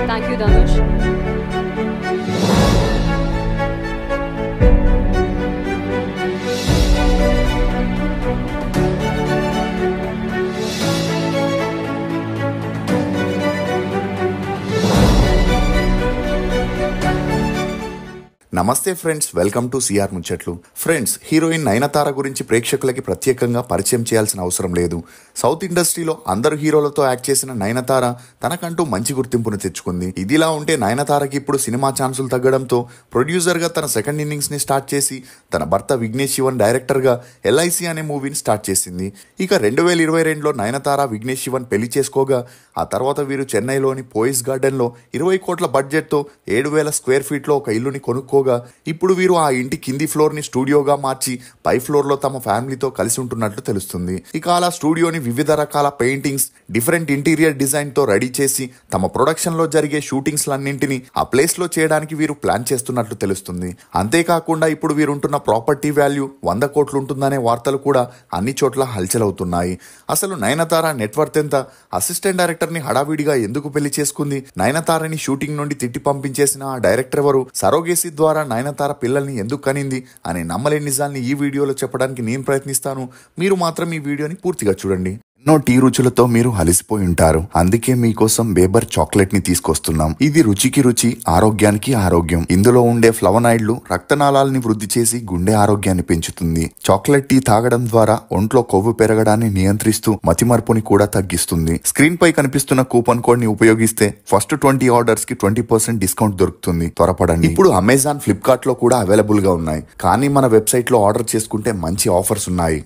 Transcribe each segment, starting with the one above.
Thank you, Dhanush. నమస్తే friends, welcome to CR ముచ్చట్లు. Friends, heroine Nayanthara గురించి ప్రేక్షకులకి ప్రత్యేకంగా పరిచయం చేయాల్సిన అవసరం లేదు. సౌత్ ఇండస్ట్రీలో అందరు హీరోలతో యాక్ట్ చేసిన నయనతార తనకంటూ మంచి గుర్తింపును తెచ్చుకుంది. ఇదిలా ఉంటే నయనతారకి ఇప్పుడు సినిమా ఛాన్సులు తగ్గడంతో ప్రొడ్యూసర్గా తన సెకండ్ ఇన్నింగ్స్ని స్టార్ట్ చేసి తన భర్త విఘ్నేష్ శివన్ డైరెక్టర్గా LIC అనే మూవీని స్టార్ట్ చేసింది. ఇక 2022లో నయనతార విఘ్నేష్ శివన్ పెళ్లి చేసుకోగా ఆ తర్వాత వీరు చెన్నైలోని పోయిస్ గార్డెన్లో 20 కోట్ల బడ్జెట్తో 7,000 స్క్వేర్ ఫీట్లో ఒక ఇల్లుని కొనుక్కోగా ఇప్పుడు వీరు ఆ ఇంటి కింది ఫ్లోర్ ని స్టూడియోగా మార్చి పై ఫ్లోర్ లో తమ ఫ్యామిలీతో కలిసి ఉంటున్నట్లు తెలుస్తుంది. ఇక అలా స్టూడియోని వివిధ రకాల పెయింటింగ్స్, డిఫరెంట్ ఇంటీరియర్ డిజైన్ తో రెడీ చేసి తమ ప్రొడక్షన్ లో జరిగే షూటింగ్స్ లన్నింటినీ ఆ ప్లేస్ లో చేయడానికి వీరు ప్లాన్ చేస్తున్నట్లు తెలుస్తుంది. అంతేకాకుండా ఇప్పుడు వీరుంటున్న ప్రాపర్టీ వాల్యూ 100 కోట్లు ఉంటుందనే వార్తలు కూడా అన్ని చోట్ల హల్చలవుతున్నాయి. అసలు నయనతార నెట్వర్త్ ఎంత? అసిస్టెంట్ డైరెక్టర్ ని హడావిడిగా ఎందుకు పెళ్లి చేసుకుంది? నయనతారని షూటింగ్ నుండి తిట్టి పంపించేసిన ఆ డైరెక్టర్ ఎవరు? సరోగేసి ద్వారా నయనతార పిల్లల్ని ఎందుకు కనింది అనే నమ్మలేని నిజాల్ని ఈ వీడియోలో చెప్పడానికి నేను ప్రయత్నిస్తాను. మీరు మాత్రం ఈ వీడియోని పూర్తిగా చూడండి. ఎన్నో టీ రుచులతో మీరు అలసిపోయి ఉంటారు. అందుకే మీకోసం బేబర్ చాక్లెట్ ని తీసుకొస్తున్నాం. ఇది రుచికి రుచి, ఆరోగ్యానికి ఆరోగ్యం. ఇందులో ఉండే ఫ్లవనాయిడ్లు రక్తనాళాలని వృద్ధి చేసి గుండె ఆరోగ్యాన్ని పెంచుతుంది. చాక్లెట్ టీ తాగడం ద్వారా ఒంట్లో కొవ్వు పెరగడాన్ని నియంత్రిస్తూ మతిమరుపుని కూడా తగ్గిస్తుంది. స్క్రీన్ పై కనిపిస్తున్న కూపన్ కోడ్ ని ఉపయోగిస్తే ఫస్ట్ 20 ఆర్డర్స్ కి 20% డిస్కౌంట్ దొరుకుతుంది. త్వరపడండి. ఇప్పుడు అమెజాన్, ఫ్లిప్కార్ట్ లో కూడా అవైలబుల్ గా ఉన్నాయి. కానీ మన వెబ్సైట్ లో ఆర్డర్ చేసుకుంటే మంచి ఆఫర్స్ ఉన్నాయి.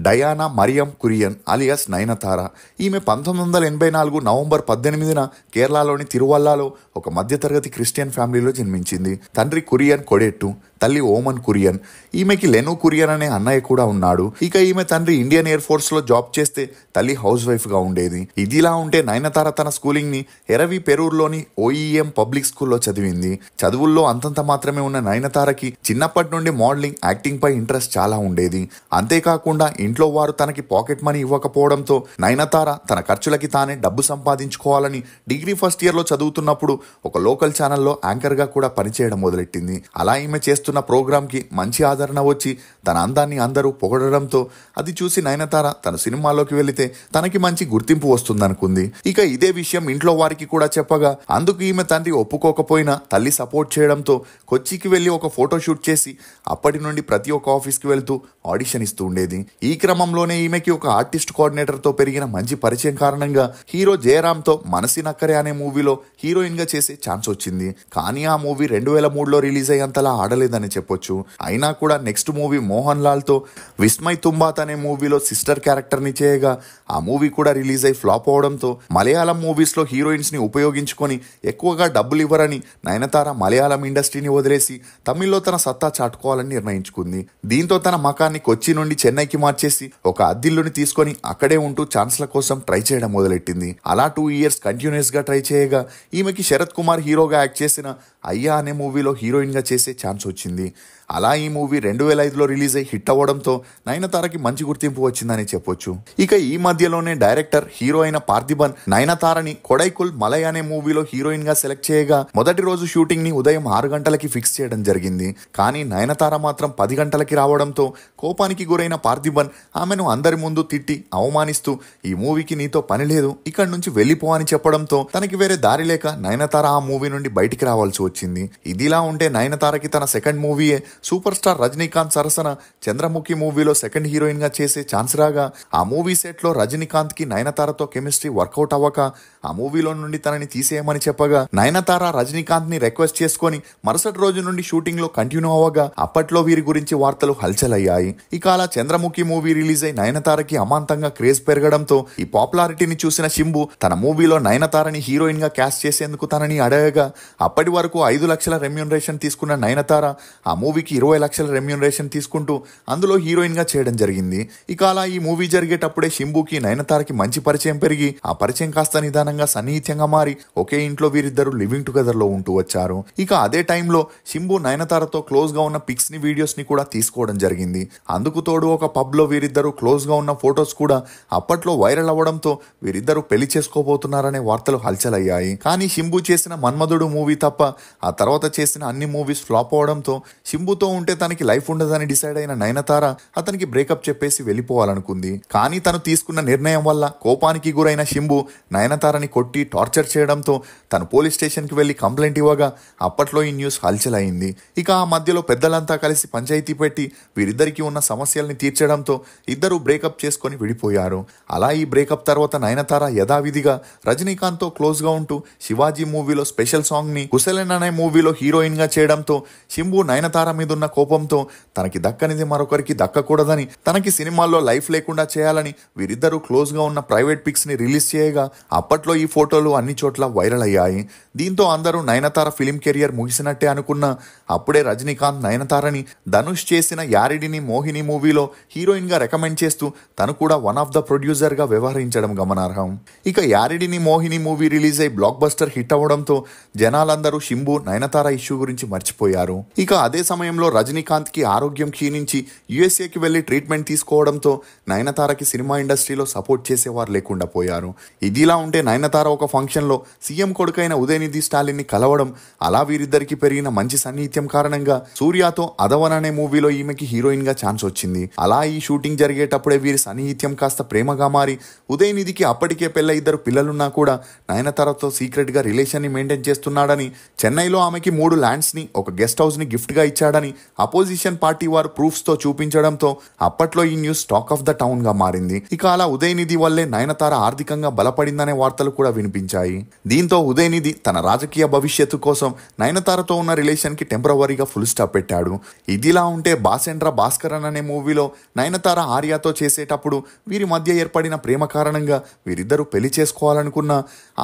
డయానా మరియం కురియన్ అలియాస్ నయనతార. ఈమె 1984 నవంబర్ 18న కేరళలోని తిరువల్లాలో ఒక మధ్యతరగతి క్రిస్టియన్ ఫ్యామిలీలో జన్మించింది. తండ్రి కురియన్ కొడెట్టు, తల్లి ఓమన్ కురియన్. ఈమెకి లెను కురియన్ అనే అన్నయ్య కూడా ఉన్నాడు. ఇక ఈమె తండ్రి ఇండియన్ ఎయిర్ ఫోర్స్ లో జాబ్ చేస్తే తల్లి హౌస్ వైఫ్ గా ఉండేది. ఇదిలా ఉంటే నయనతార తన స్కూలింగ్ ని ఎరవి పెరూర్లోని OEM పబ్లిక్ స్కూల్లో చదివింది. చదువుల్లో అంతంత మాత్రమే ఉన్న నయనతారకి చిన్నప్పటి నుండి మోడలింగ్, యాక్టింగ్ పై ఇంట్రెస్ట్ చాలా ఉండేది. అంతేకాకుండా ఇంట్లో వారు తనకి పాకెట్ మనీ ఇవ్వకపోవడంతో నయనతార తన ఖర్చులకి తానే డబ్బు సంపాదించుకోవాలని డిగ్రీ ఫస్ట్ ఇయర్ లో చదువుతున్నప్పుడు ఒక లోకల్ ఛానల్లో యాంకర్ గా కూడా పనిచేయడం మొదలెట్టింది. అలా ఈమె చేస్తున్న ప్రోగ్రామ్ కి మంచి ఆదరణ వచ్చి తన అందాన్ని అందరూ పొగడడంతో అది చూసి నయనతార తన సినిమాలోకి వెళితే తనకి మంచి గుర్తింపు వస్తుందనుకుంది. ఇక ఇదే విషయం ఇంట్లో వారికి కూడా చెప్పగా అందుకు ఈమె తండ్రి ఒప్పుకోకపోయినా తల్లి సపోర్ట్ చేయడంతో కొచ్చికి వెళ్లి ఒక ఫోటో షూట్ చేసి అప్పటి నుండి ప్రతి ఒక్క ఆఫీస్ కి వెళ్తూ ఆడిషన్ ఇస్తూ ఉండేది. ఈ క్రమంలోనే ఈమెకి ఒక ఆర్టిస్ట్ కోఆర్డినేటర్ తో పెరిగిన మంచి పరిచయం కారణంగా హీరో జయరామ్ తో మనసి నక్కరే అనే మూవీలో హీరోయిన్ గా చేసే ఛాన్స్ వచ్చింది. కానీ ఆ మూవీ 2003లో రిలీజ్ అయ్యేంతలా ఆడలేదని చెప్పొచ్చు. అయినా కూడా నెక్స్ట్ మూవీ మోహన్ లాల్ తో విస్మయ్ తుంబాత్ అనే మూవీలో సిస్టర్ క్యారెక్టర్ ని చేయగా ఆ మూవీ కూడా రిలీజ్ అయి ఫ్లాప్ అవడంతో మలయాళం మూవీస్ లో హీరోయిన్స్ ని ఉపయోగించుకొని ఎక్కువగా డబ్బులు ఇవ్వరని నయనతార మలయాళం ఇండస్ట్రీని వదిలేసి తమిళ్లో తన సత్తా చాటుకోవాలని నిర్ణయించుకుంది. దీంతో తన మకాన్ని కొచ్చి నుండి చెన్నైకి మార్చేసి ఒక అద్దిల్లుని తీసుకొని అక్కడే ఉంటూ ఛాన్స్ల కోసం ట్రై చేయడం మొదలెట్టింది. అలా 2 ఇయర్స్ కంటిన్యూస్ గా ట్రై చేయగా ఈమెకి శరత్ కుమార్ హీరోగా యాక్ట్ చేసిన అయ్యా అనే మూవీలో హీరోయిన్ గా చేసే ఛాన్స్ వచ్చింది. అలా ఈ మూవీ 2005లో రిలీజ్ అయి హిట్ అవ్వడంతో నయనతారకి మంచి గుర్తింపు వచ్చిందని చెప్పొచ్చు. ఇక ఈ మధ్యలోనే డైరెక్టర్, హీరో అయిన పార్థిబన్ నయనతారని కొడైకుల్ మలై అనే మూవీలో హీరోయిన్ గా సెలెక్ట్ చేయగా మొదటి రోజు షూటింగ్ ని ఉదయం 6 గంటలకి ఫిక్స్ చేయడం జరిగింది. కానీ నయనతార మాత్రం 10 గంటలకి రావడంతో కోపానికి గురైన పార్థిబన్ ఆమెను అందరి ముందు తిట్టి అవమానిస్తూ ఈ మూవీకి నీతో పని లేదు, ఇక్కడి నుంచి వెళ్లిపో అని చెప్పడంతో తనకి వేరే దారి లేక నయనతార ఆ మూవీ నుండి బయటికి రావాల్సి వచ్చింది. ఇదిలా ఉంటే నయనతారకి తన సెకండ్ మూవీయే సూపర్ స్టార్ రజనీకాంత్ సరసన చంద్రముఖి మూవీలో సెకండ్ హీరోయిన్ గా చేసే ఛాన్స్ రాగా ఆ మూవీ సెట్ లో రజనీకాంత్ కి నయనతారతో కెమిస్ట్రీ వర్కౌట్ అవ్వక ఆ మూవీలో నుండి తనని తీసేయమని చెప్పగా నయనతార రజనీకాంత్ ని రిక్వెస్ట్ చేసుకుని మరుసటి రోజు నుండి షూటింగ్ లో కంటిన్యూ అవ్వగా అప్పట్లో వీరి గురించి వార్తలు హల్చల్ అయ్యాయి. ఇక అలా చంద్రముఖి మూవీ రిలీజ్ అయి నయనతారకి అమాంతంగా క్రేజ్ పెరగడంతో ఈ పాపులారిటీని చూసిన శింబు తన మూవీలో నయనతారని హీరోయిన్ గా క్యాస్ట్ చేసేందుకు తనని అడగగా అప్పటి వరకు 5 లక్షల రెమ్యూనరేషన్ తీసుకున్న నయనతార ఆ మూవీకి 20 లక్షల రెమ్యూనరేషన్ తీసుకుంటూ అందులో హీరోయిన్ గా చేయడం జరిగింది. ఇక అలా ఈ మూవీ జరిగేటప్పుడే శింబుకి నయనతారకి మంచి పరిచయం పెరిగి ఆ పరిచయం కాస్త నిదానంగా సన్నిహిత్యంగా మారి ఒకే ఇంట్లో వీరిద్దరు లివింగ్ టుగెదర్ లో ఉంటూ వచ్చారు. ఇక అదే టైంలో శింబు నయనతారతో క్లోజ్ గా ఉన్న పిక్స్ ని వీడియోస్ ని కూడా తీసుకోవడం జరిగింది. అందుకు తోడు ఒక పబ్ లో వీరిద్దరు క్లోజ్ గా ఉన్న ఫొటోస్ కూడా అప్పట్లో వైరల్ అవ్వడంతో వీరిద్దరు పెళ్లి చేసుకోబోతున్నారనే వార్తలు హల్చల్ అయ్యాయి. కానీ శింబు చేసిన మన్మధుడు మూవీ తప్ప ఆ తర్వాత చేసిన అన్ని మూవీస్ ఫ్లాప్ అవడంతో శింబుతో ఉంటే తనకి లైఫ్ ఉండదని డిసైడ్ అయిన నయనతార అతనికి బ్రేకప్ చెప్పేసి వెళ్ళిపోవాలనుకుంది. కానీ తను తీసుకున్న నిర్ణయం వల్ల కోపానికి గురైన శింబు నయనతారని కొట్టి టార్చర్ చేయడంతో తను పోలీస్ స్టేషన్ కి వెళ్లి కంప్లైంట్ ఇవ్వగా అప్పట్లో ఈ న్యూస్ హల్చల్ అయింది. ఇక ఆ మధ్యలో పెద్దలంతా కలిసి పంచాయతీ పెట్టి వీరిద్దరికి ఉన్న సమస్యల్ని తీర్చడంతో ఇద్దరు బ్రేకప్ చేసుకొని విడిపోయారు. అలా ఈ బ్రేకప్ తర్వాత నయనతార యథావిధిగా రజనీకాంత్ తో క్లోజ్ గా ఉంటూ శివాజీ మూవీలో స్పెషల్ సాంగ్ ని కుశలన్ అనే మూవీలో హీరోయిన్ గా చేయడంతో శింబు నయనతార మీద ఉన్న కోపంతో తనకి దక్కనిది మరొకరికి దక్కకూడదని తనకి సినిమాల్లో లైఫ్ లేకుండా చేయాలని వీరిద్దరూ క్లోజ్ గా ఉన్న ప్రైవేట్ పిక్స్ ని రిలీజ్ చేయగా అప్పట్లో ఈ ఫోటోలు అన్ని చోట్ల వైరల్ అయ్యాయి. దీంతో అందరూ నయనతార ఫిలిం కెరియర్ ముగిసినట్టే అనుకున్నా అప్పుడే రజనీకాంత్ నయనతారని ధనుష్ చేసిన యారిడిని మోహిని మూవీలో హీరోయిన్ గా రికమెండ్ చేస్తూ తను కూడా వన్ ఆఫ్ ద ప్రొడ్యూసర్ గా వ్యవహరించడం గమనార్హం. ఇక యారిడిని మోహిని మూవీ రిలీజ్ అయి బ్లాక్ బస్టర్ హిట్ అవ్వడంతో జనాలందరూ శింబు నయనతార ఇష్యూ గురించి మర్చిపోయారు. ఇక అదే సమయంలో రజనీకాంత్ కి ఆరోగ్యం క్షీణించి యుఎస్ఏకి వెళ్లి ట్రీట్మెంట్ తీసుకోవడంతో నయనతారకి సినిమా ఇండస్ట్రీలో సపోర్ట్ చేసేవారు లేకుండా పోయారు. ఇదిలా ఉంటే నయనతార ఒక ఫంక్షన్ లో సీఎం కొడుకైన ఉదయనిధి స్టాలిన్ ని కలవడం, అలా వీరిద్దరికి పెరిగిన మంచి సన్నిహిత్యం కారణంగా సూర్యతో అదవన్ అనే మూవీలో ఈమెకి హీరోయిన్ గా ఛాన్స్ వచ్చింది. అలా ఈ షూటింగ్ జరిగేటప్పుడే వీరి సన్నిహిత్యం కాస్త ప్రేమగా మారి ఉదయనిధికి అప్పటికే పెళ్ళ 2 పిల్లలున్నా కూడా నయనతారతో సీక్రెట్ గా రిలేషన్ ని మెయింటైన్ చేస్తున్నాడని, చెన్నైలో ఆమెకి 3 ల్యాండ్స్ ని ఒక గెస్ట్ హౌస్ ని గిఫ్ట్ గా ఇచ్చాడని అపోజిషన్ పార్టీ వారు ప్రూఫ్స్ తో చూపించడంతో అప్పట్లో ఈ news talk of the town గా మారింది. ఇక అలా ఉదయనిధి వల్లే నయనతార ఆర్థికంగా బలపడిందనే వార్తలు కూడా వినిపించాయి. దీంతో ఉదయనిధి తన రాజకీయ భవిష్యత్తు కోసం నయనతారతో ఉన్న రిలేషన్ కి టెంపరవరీగా ఫుల్ స్టాప్ పెట్టాడు. ఇదిలా ఉంటే బాసెండ్ర భాస్కరన్ అనే మూవీలో నయనతార ఆర్యతో చేసేటప్పుడు వీరి మధ్య ఏర్పడిన ప్రేమ కారణంగా వీరిద్దరూ పెళ్లి చేసుకోవాలనుకున్న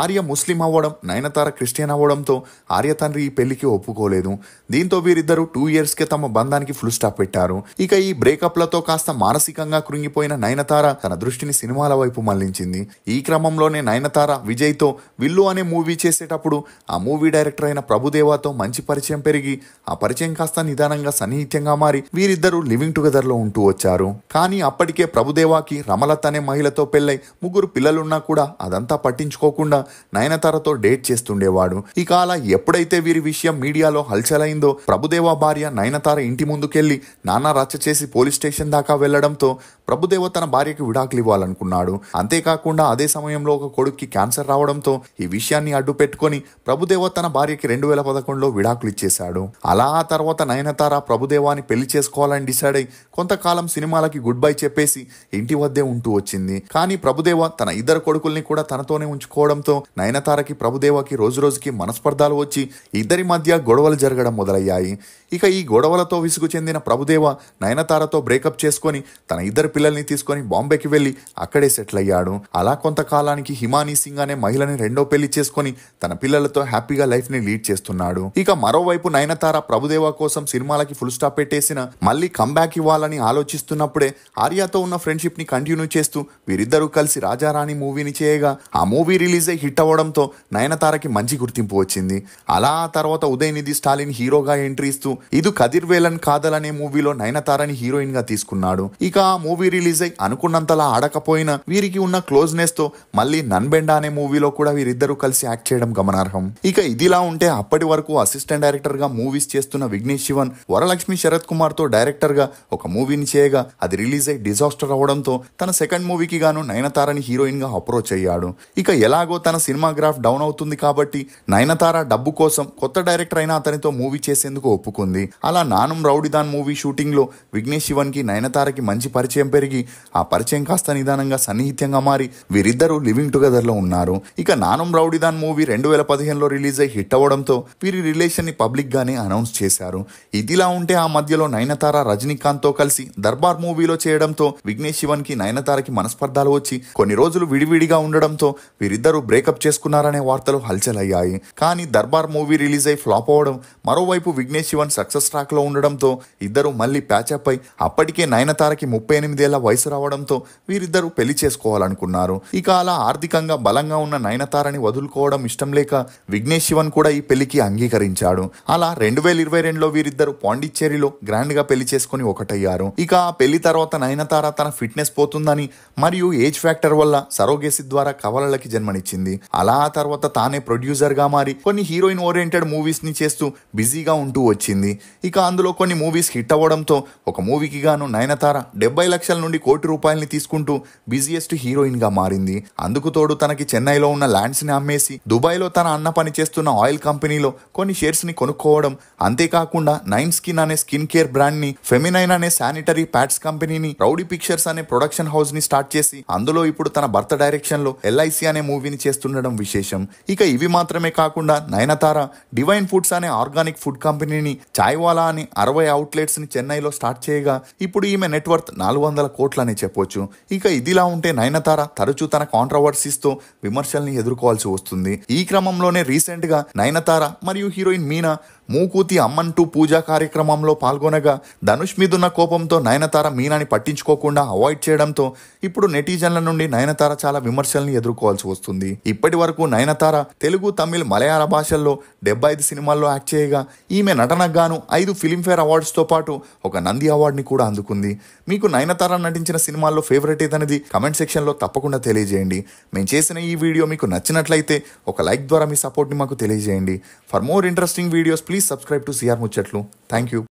ఆర్య ముస్లిం అవ్వడం, నయనతార క్రిస్టియన్ అవ్వడంతో ఆర్య తండ్రి ఈ పెళ్లికి ఒప్పుకోలేదు. దీంతో వీరిద్దరూ 2 years కే తమ బంధానికి ఫుల్ స్టాప్ పెట్టారు. ఇక ఈ బ్రేకప్లతో కాస్త మానసికంగా కృంగిపోయిన నయనతార తన దృష్టిని సినిమాల వైపు మళ్లించింది. ఈ క్రమంలోనే నయనతార విజయ్తో విల్లు అనే మూవీ చేసేటప్పుడు ఆ మూవీ డైరెక్టర్ అయిన ప్రభుదేవాతో మంచి పరిచయం పెరిగి ఆ పరిచయం కాస్త నిదానంగా సన్నిహిత్యంగా మారి వీరిద్దరూ లివింగ్ టుగెదర్ లో ఉంటూ వచ్చారు. కానీ అప్పటికే ప్రభుదేవాకి రమలత్ అనే మహిళతో పెళ్ళై 3 పిల్లలున్నా కూడా అదంతా పట్టించుకోకుండా నయనతారతో డేట్ చేస్తుండేవాడు. ఇక అలా ఎప్పుడైతే వీరి విషయం మీడియాలో హల్చల్ అయిందో ప్రభుదేవా భార్య నయనతార ఇంటి ముందుకెళ్లి నానా రచ్చ చేసి పోలీస్ స్టేషన్ దాకా వెళ్లడంతో ప్రభుదేవ తన భార్యకి విడాకులు ఇవ్వాలనుకున్నాడు. అంతేకాకుండా అదే సమయంలో ఒక కొడుక్కి క్యాన్సర్ రావడంతో ఈ విషయాన్ని అడ్డు పెట్టుకొని ప్రభుదేవ తన భార్యకి 2011లో విడాకులు ఇచ్చేశాడు. అలా ఆ తర్వాత నయనతార ప్రభుదేవాని పెళ్లి చేసుకోవాలని డిసైడ్ అయి కొంతకాలం సినిమాలకి గుడ్ బై చెప్పేసి ఇంటి వద్దే ఉంటూ వచ్చింది. కానీ ప్రభుదేవ తన 2 కొడుకుల్ని కూడా తనతోనే ఉంచుకోవడంతో నయనతారకి ప్రభుదేవకి రోజు రోజుకి మనస్పర్ధాలు వచ్చి ఇద్దరి మధ్య గొడవలు జరగడం మొదలయ్యాయి. ఇక ఈ గొడవలతో విసుగు చెందిన ప్రభుదేవ నయనతారతో బ్రేకప్ చేసుకొని తన 2 పిల్లల్ని తీసుకొని బాంబేకి వెళ్లి అక్కడే సెటిల్ అయ్యాడు. అలా కొంతకాలానికి హిమానీ సింగ్ అనే మహిళని 2వ పెళ్లి చేసుకొని తన పిల్లలతో హ్యాపీగా లైఫ్ ని లీడ్ చేస్తున్నాడు. ఇక మరోవైపు నయనతార ప్రభుదేవ కోసం సినిమాలకి ఫుల్ స్టాప్ పెట్టేసిన మళ్ళీ కంబ్యాక్ ఇవ్వాలని ఆలోచిస్తున్నప్పుడే ఆర్యతో ఉన్న ఫ్రెండ్షిప్ ని కంటిన్యూ చేస్తూ వీరిద్దరూ కలిసి రాజారాణి మూవీని చేయగా ఆ మూవీ రిలీజ్ అయి హిట్ అవ్వడంతో నయనతారకి మంచి గుర్తింపు వచ్చింది. అలా ఆ తర్వాత ఉదయనిధి స్టాలిన్ హీరోగా ఎంట్రీ ఇస్తూ ఇది కదిర్వేలన్ కాదల్ అనే మూవీలో నయనతారని హీరోయిన్ గా తీసుకున్నాడు. ఇక ఆ మూవీ రిలీజ్ అయి అనుకున్నంతలా ఆడకపోయినా వీరికి ఉన్న క్లోజ్నెస్ తో మళ్ళీ నన్బెండా అనే మూవీలో కూడా వీరిద్దరూ కలిసి యాక్ట్ చేయడం గమనార్హం. ఇక ఇదిలా ఉంటే అప్పటి వరకు అసిస్టెంట్ డైరెక్టర్ గా మూవీస్ చేస్తున్న విఘ్నేష్ శివన్ వరలక్ష్మి శరత్ కుమార్ తో డైరెక్టర్ గా ఒక మూవీని చేయగా అది రిలీజ్ అయి డిజాస్టర్ అవడంతో తన సెకండ్ మూవీకి గాను నయనతారని హీరోయిన్ గా అప్రోచ్ అయ్యాడు. ఇక ఎలాగో తన సినిమా గ్రాఫ్ డౌన్ అవుతుంది కాబట్టి నయనతార డబ్బు కోసం కొత్త డైరెక్టర్ అయినా అతనితో మూవీ చేసేందుకు ఒప్పుకుంది. జరుగుతోంది. అలా నానుం రౌడీదాన్ మూవీ షూటింగ్ లో విఘ్నేష్ శివన్ కి నయనతారకి మంచి పరిచయం పెరిగి ఆ పరిచయం కాస్త నిదానంగా సన్నిహిత్యంగా మారి వీరిద్దరూ లివింగ్ టుగెదర్ లో ఉన్నారు. ఇక నానుం రౌడీదాన్ మూవీ 2015లో రిలీజ్ అయి హిట్ అవ్వడంతో వీరి రిలేషన్ ని పబ్లిక్ గానే అనౌన్స్ చేశారు. ఇదిలా ఉంటే ఆ మధ్యలో నయనతార రజనీకాంత్ తో కలిసి దర్బార్ మూవీలో చేయడంతో విఘ్నేష్ శివన్ కి నయనతారకి మనస్పర్ధాలు వచ్చి కొన్ని రోజులు విడివిడిగా ఉండడంతో వీరిద్దరూ బ్రేకప్ చేసుకున్నారనే వార్తలు హల్చల్ అయ్యాయి. కానీ దర్బార్ మూవీ రిలీజ్ అయి ఫ్లాప్ అవ్వడం, మరోవైపు విఘ్నేష్ శివన్ సక్సెస్ ట్రాక్ లో ఉండడంతో ఇద్దరు మళ్ళీ ప్యాచప్ అయి అప్పటికే నయనతారకి 38 ఏళ్ల వయసు రావడంతో వీరిద్దరూ పెళ్లి చేసుకోవాలనుకున్నారు. ఇక అలా ఆర్థికంగా బలంగా ఉన్న నయనతారని వదులుకోవడం ఇష్టం లేక విఘ్నేష్ శివన్ కూడా ఈ పెళ్లికి అంగీకరించాడు. అలా 2022లో వీరిద్దరు పాండిచ్చేరిలో గ్రాండ్ గా పెళ్లి చేసుకుని ఒకటయ్యారు. ఇక ఆ పెళ్లి తర్వాత నయనతార తన ఫిట్నెస్ పోతుందని మరియు ఏజ్ ఫ్యాక్టర్ వల్ల సరోగేసి ద్వారా కవలలకి జన్మనిచ్చింది. అలా ఆ తర్వాత తానే ప్రొడ్యూసర్ గా మారి కొన్ని హీరోయిన్ ఓరియంటెడ్ మూవీస్ ని చేస్తూ బిజీగా ఉంటూ వచ్చింది. ఇక అందులో కొన్ని మూవీస్ హిట్ అవ్వడంతో ఒక మూవీకి గాను నయనతార 70 లక్షల నుండి ₹1 కోటి తీసుకుంటూ బిజియెస్ట్ హీరోయిన్ గా మారింది. అందుకు తోడు తనకి చెన్నైలో ఉన్న ల్యాండ్స్ ని అమ్మేసి దుబాయ్లో తన అన్న పని చేస్తున్న ఆయిల్ కంపెనీలో కొన్ని షేర్స్ ని కొనుక్కోవడం, అంతేకాకుండా 9 స్కిన్ అనే స్కిన్ కేర్ బ్రాండ్ ని, ఫెమినైన్ అనే శానిటరీ ప్యాడ్స్ కంపెనీని, రౌడీ పిక్చర్స్ అనే ప్రొడక్షన్ హౌస్ ని స్టార్ట్ చేసి అందులో ఇప్పుడు తన భర్త డైరెక్షన్ లో LIC అనే మూవీని చేస్తుండడం విశేషం. ఇక ఇవి మాత్రమే కాకుండా నయనతార డివైన్ ఫుడ్స్ అనే ఆర్గానిక్ ఫుడ్ కంపెనీని, చాయ్వాలా అని 60 అవుట్లెట్స్ ని చెన్నైలో స్టార్ట్ చేయగా ఇప్పుడు ఈమె నెట్వర్త్ 400 కోట్లనే చెప్పొచ్చు. ఇక ఇదిలా ఉంటే నయనతార తరచూ తన కాంట్రవర్సీస్ తో విమర్శల్ని ఎదుర్కోవాల్సి వస్తుంది. ఈ క్రమంలోనే రీసెంట్ గా నయనతార మరియు హీరోయిన్ మీనా మూకూతి అమ్మన్ 2 పూజా కార్యక్రమంలో పాల్గొనగా ధనుష్ మీదున్న కోపంతో నయనతార మీనాని పట్టించుకోకుండా అవాయిడ్ చేయడంతో ఇప్పుడు నెటిజన్ల నుండి నయనతార చాలా విమర్శల్ని ఎదుర్కోవాల్సి వస్తుంది. ఇప్పటి వరకు నయనతార తెలుగు, తమిళ్, మలయాళ భాషల్లో 75 సినిమాల్లో యాక్ట్ చేయగా ఈమె నటనకు గాను 5 ఫిలింఫేర్ అవార్డ్స్ తో పాటు ఒక నంది అవార్డుని కూడా అందుకుంది. మీకు నయనతార నటించిన సినిమాల్లో ఫేవరెట్ ఏదనేది కమెంట్ సెక్షన్ లో తప్పకుండా తెలియజేయండి. మేము చేసిన ఈ వీడియో మీకు నచ్చినట్లయితే ఒక లైక్ ద్వారా మీ సపోర్ట్ ని మాకు తెలియజేయండి. For more interesting videos please subscribe to CR Muchatlu. Thank you.